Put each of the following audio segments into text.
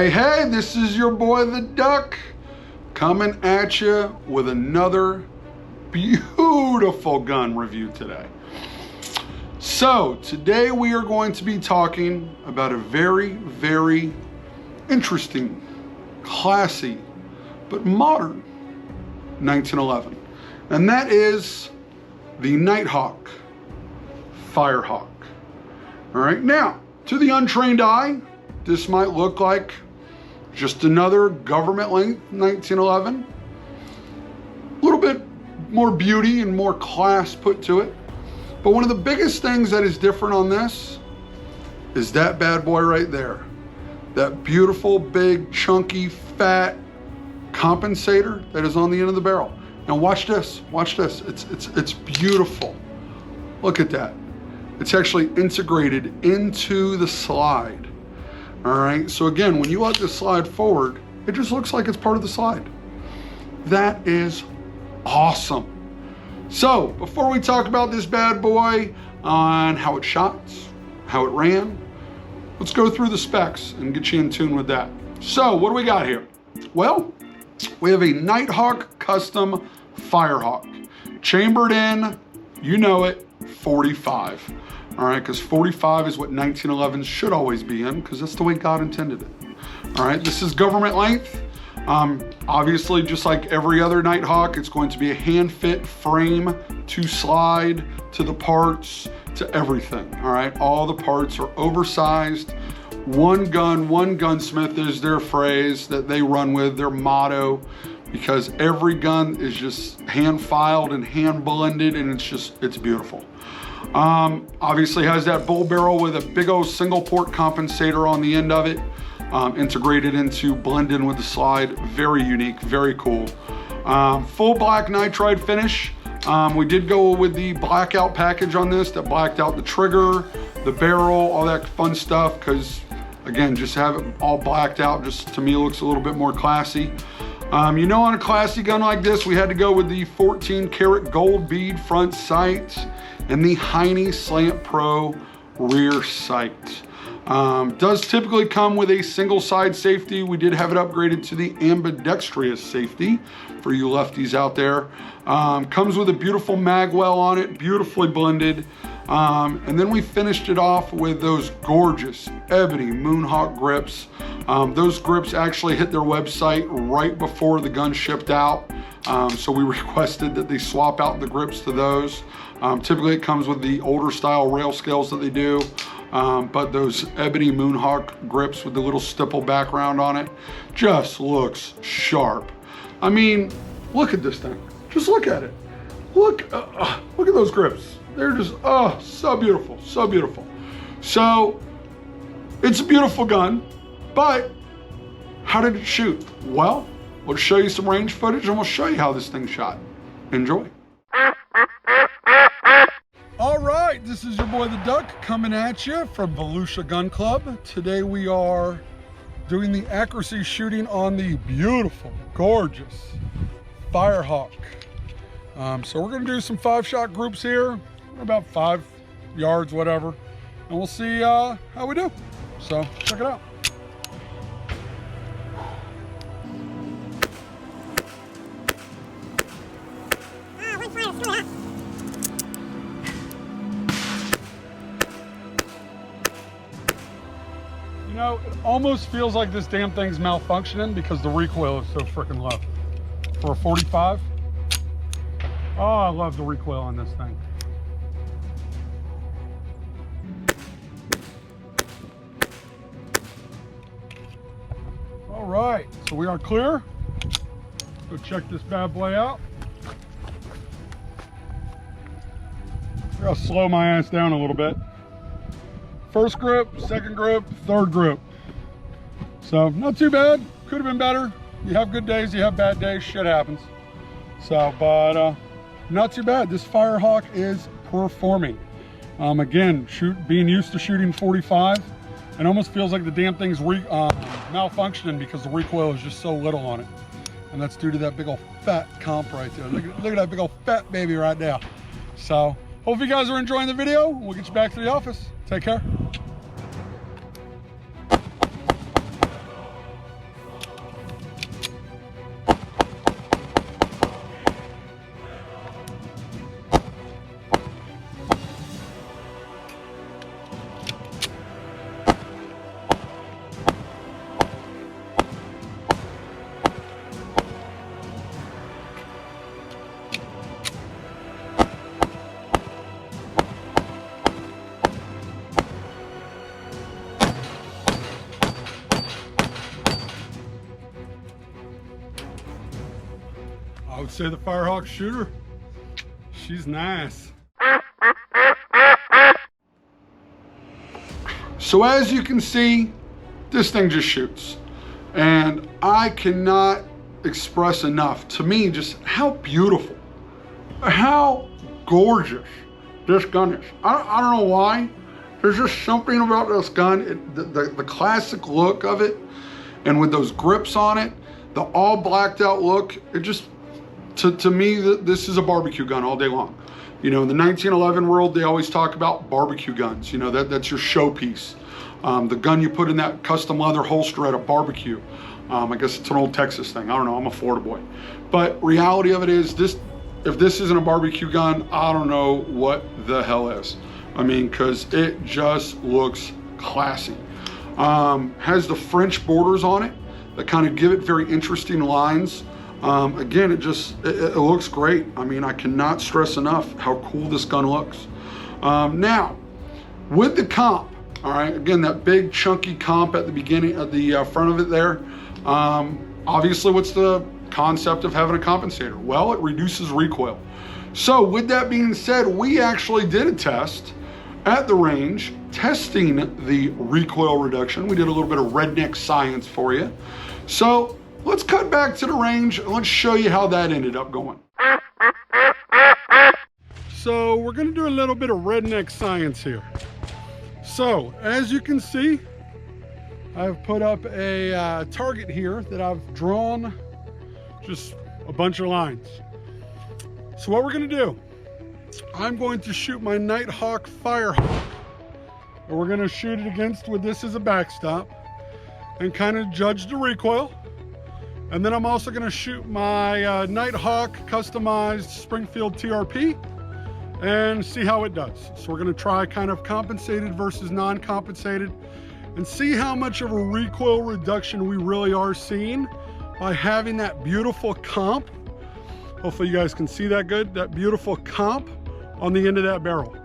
Hey, this is your boy the Duck coming at you with another beautiful gun review today. So today we are going to be talking about a very interesting, classy, but modern 1911. And that is the Nighthawk Firehawk. All right, now to the untrained eye, this might look like just another government length 1911. A little bit more beauty and more class put to it. But one of the biggest things that is different on this is that bad boy right there. That beautiful, big, chunky, fat compensator that is on the end of the barrel. Now watch this, it's beautiful. Look at that. It's actually integrated into the slide. All right, so again, when you let this slide forward, it just looks like it's part of the slide. That is awesome. So before we talk about this bad boy on how it shot, how it ran, let's go through the specs and get you in tune with that. So what do we got here? Well, we have a Nighthawk custom Firehawk, chambered in, you know it, 45. All right, because 45 is what 1911 should always be in, because that's the way God intended it. All right, this is government length. Obviously, just like every other Nighthawk, it's going to be a hand-fit frame to slide, to the parts, to everything. All right, all the parts are oversized. One gun, one gunsmith is their phrase that they run with, their motto, because every gun is just hand-filed and hand-blended, and it's beautiful. Obviously has that bull barrel with a big old single port compensator on the end of it, integrated into blend in with the slide. Very unique, very cool. Full black nitride finish. We did go with the blackout package on this that blacked out the trigger, the barrel, all that fun stuff, because again, just have it all blacked out just to me looks a little bit more classy. You know, on a classy gun like this, we had to go with the 14 karat gold bead front sight and the Heine Slant Pro rear sight. Does typically come with a single side safety. We did have it upgraded to the ambidextrous safety for you lefties out there. Comes with a beautiful mag well on it, beautifully blended. And then we finished it off with those gorgeous ebony Moonhawk grips. Those grips actually hit their website right before the gun shipped out. So we requested that they swap out the grips to those. Typically it comes with the older style rail scales that they do. But those ebony Moonhawk grips with the little stipple background on it just looks sharp. I mean, look at this thing. Just look at it. Look at those grips. They're just, oh, so beautiful, so beautiful. So it's a beautiful gun, but how did it shoot? Well, we'll show you some range footage and we'll show you how this thing shot. Enjoy. All right, this is your boy the Duck coming at you from Volusia Gun Club. Today we are doing the accuracy shooting on the beautiful, gorgeous Firehawk. So we're gonna do some 5-shot groups here, about 5 yards, whatever, and we'll see how we do. So check it out. You know, it almost feels like this damn thing's malfunctioning because the recoil is so freaking low. For a 45, oh, I love the recoil on this thing. All right, so we are clear. Go check this bad boy out. I'll slow my ass down a little bit. First grip, second grip, third grip. So not too bad, could have been better. You have good days, you have bad days, shit happens. So, but not too bad. This Firehawk is performing. Again, being used to shooting 45, it almost feels like the damn thing's malfunctioning because the recoil is just so little on it. And that's due to that big old fat comp right there. Look at that big old fat baby right there. So, hope you guys are enjoying the video. We'll get you back to the office. Take care. say the Firehawk shooter, she's nice. So as you can see, this thing just shoots. And I cannot express enough, to me, just how beautiful, how gorgeous this gun is. I don't know why. There's just something about this gun, the classic look of it, and with those grips on it, the all blacked out look, it just, to me, this is a barbecue gun all day long. You know, in the 1911 world, they always talk about barbecue guns. You know, that's your showpiece. The gun you put in that custom leather holster at a barbecue. I guess it's an old Texas thing. I don't know, I'm a Florida boy. But reality of it is, if this isn't a barbecue gun, I don't know what the hell is. I mean, because it just looks classy. Has the French borders on it that kind of give it very interesting lines. Again, it looks great. I mean, I cannot stress enough how cool this gun looks. Now, with the comp, all right, again, that big chunky comp at the beginning, at the front of it there, obviously what's the concept of having a compensator? Well, it reduces recoil. So with that being said, we actually did a test at the range, testing the recoil reduction. We did a little bit of redneck science for you. So let's cut back to the range and let's show you how that ended up going. So we're gonna do a little bit of redneck science here. So as you can see, I've put up a target here that I've drawn just a bunch of lines. So what we're gonna do, I'm going to shoot my Nighthawk Firehawk, and we're gonna shoot it against with this as a backstop and kind of judge the recoil. And then I'm also gonna shoot my Nighthawk customized Springfield TRP and see how it does. So we're gonna try kind of compensated versus non-compensated and see how much of a recoil reduction we really are seeing by having that beautiful comp. Hopefully you guys can see that good, that beautiful comp on the end of that barrel.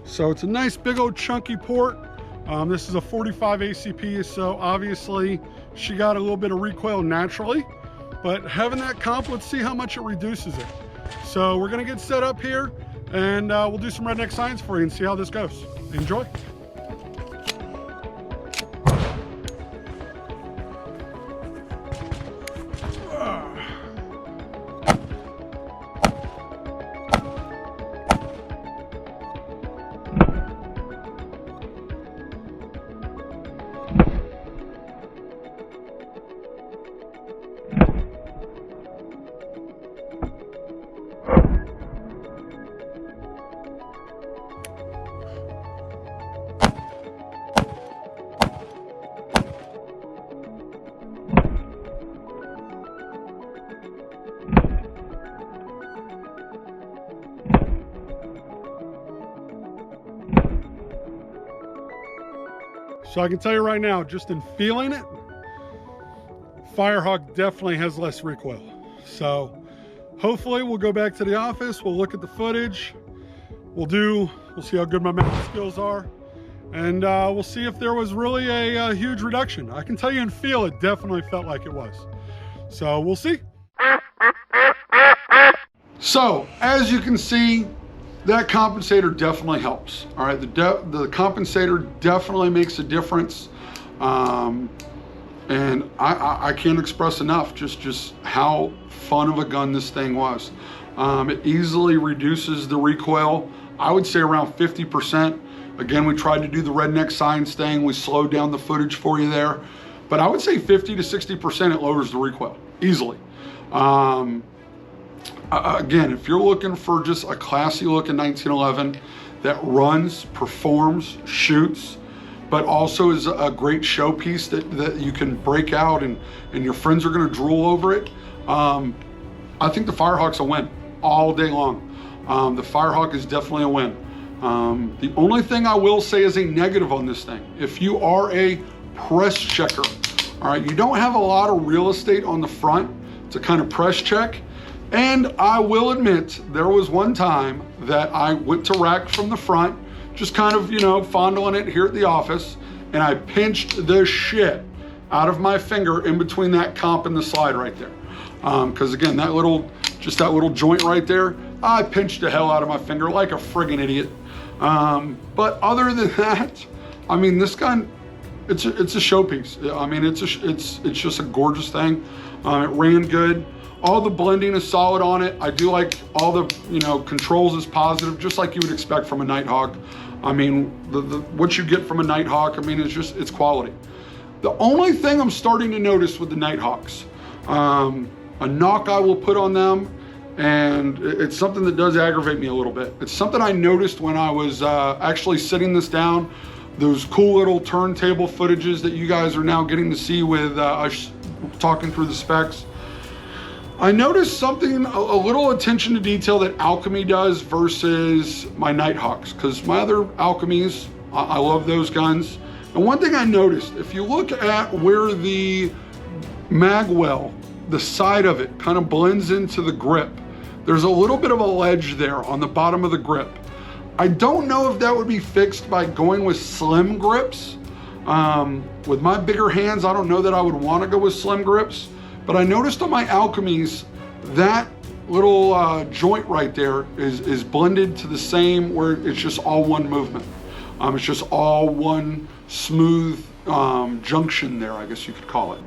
So it's a nice big old chunky port. This is a 45 ACP, so obviously she got a little bit of recoil naturally, but having that comp, let's see how much it reduces it. So we're gonna get set up here and we'll do some redneck science for you and see how this goes. Enjoy. So I can tell you right now, just in feeling it, Firehawk definitely has less recoil. So hopefully we'll go back to the office, we'll look at the footage, we'll see how good my mounting skills are, and we'll see if there was really a huge reduction. I can tell you and feel it definitely felt like it was. So we'll see. So as you can see, that compensator definitely helps. All right, the compensator definitely makes a difference. And I can't express enough just how fun of a gun this thing was. It easily reduces the recoil, I would say around 50%. Again, we tried to do the redneck science thing. We slowed down the footage for you there. But I would say 50 to 60% it lowers the recoil, easily. Again, if you're looking for just a classy look in 1911 that runs, performs, shoots, but also is a great showpiece that you can break out and your friends are gonna drool over it, I think the Firehawk's a win all day long. The Firehawk is definitely a win. The only thing I will say is a negative on this thing. If you are a press checker, all right, you don't have a lot of real estate on the front to kind of press check. And I will admit, there was one time that I went to rack from the front, just kind of, fondling it here at the office, and I pinched the shit out of my finger in between that comp and the slide right there. Because again, just that little joint right there, I pinched the hell out of my finger like a friggin' idiot. But other than that, I mean, this gun, it's a showpiece. I mean, it's just a gorgeous thing. It ran good. All the blending is solid on it. I do like all the, controls is positive, just like you would expect from a Nighthawk. I mean, what you get from a Nighthawk, I mean, it's quality. The only thing I'm starting to notice with the Nighthawks, a knock I will put on them, and it's something that does aggravate me a little bit. It's something I noticed when I was actually sitting this down, those cool little turntable footages that you guys are now getting to see with us talking through the specs. I noticed something, a little attention to detail that Alchemy does versus my Nighthawks, because my other Alchemies, I love those guns. And one thing I noticed, if you look at where the mag well, the side of it kind of blends into the grip, there's a little bit of a ledge there on the bottom of the grip. I don't know if that would be fixed by going with slim grips. With my bigger hands, I don't know that I would want to go with slim grips. But I noticed on my Alchemies, that little joint right there is blended to the same, where it's just all one movement. It's just all one smooth junction there, I guess you could call it.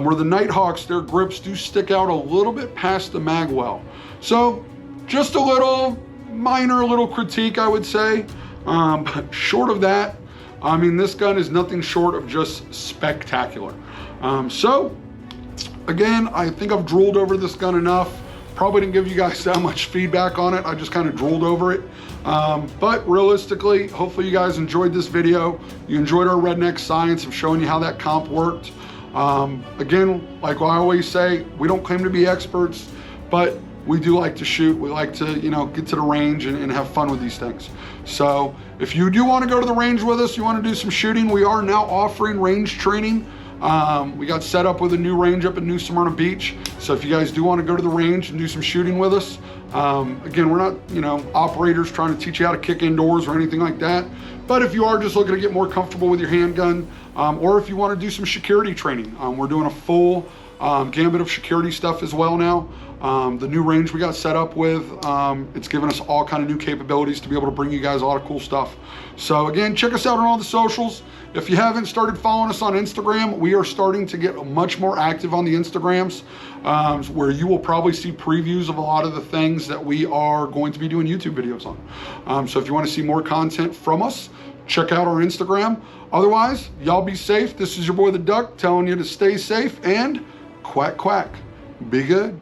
Where the Nighthawks, their grips do stick out a little bit past the mag well. So just a little minor little critique, I would say. But short of that, I mean, this gun is nothing short of just spectacular. So again, I think I've drooled over this gun enough. Probably didn't give you guys that much feedback on it. I just kind of drooled over it. But realistically, hopefully you guys enjoyed this video. You enjoyed our redneck science of showing you how that comp worked. Again, like I always say, we don't claim to be experts, but we do like to shoot. We like to, get to the range and have fun with these things. So if you do want to go to the range with us, you want to do some shooting, we are now offering range training. We got set up with a new range up in New Smyrna Beach. So if you guys do want to go to the range and do some shooting with us, again, we're not, operators trying to teach you how to kick indoors or anything like that. But if you are just looking to get more comfortable with your handgun, or if you want to do some security training, we're doing a full gambit of security stuff as well now. The new range we got set up with, it's given us all kind of new capabilities to be able to bring you guys a lot of cool stuff. So again, check us out on all the socials. If you haven't started following us on Instagram, we are starting to get much more active on the Instagrams, where you will probably see previews of a lot of the things that we are going to be doing YouTube videos on. So if you want to see more content from us, check out our Instagram. Otherwise, y'all be safe. This is your boy the Duck telling you to stay safe and quack quack. Be good.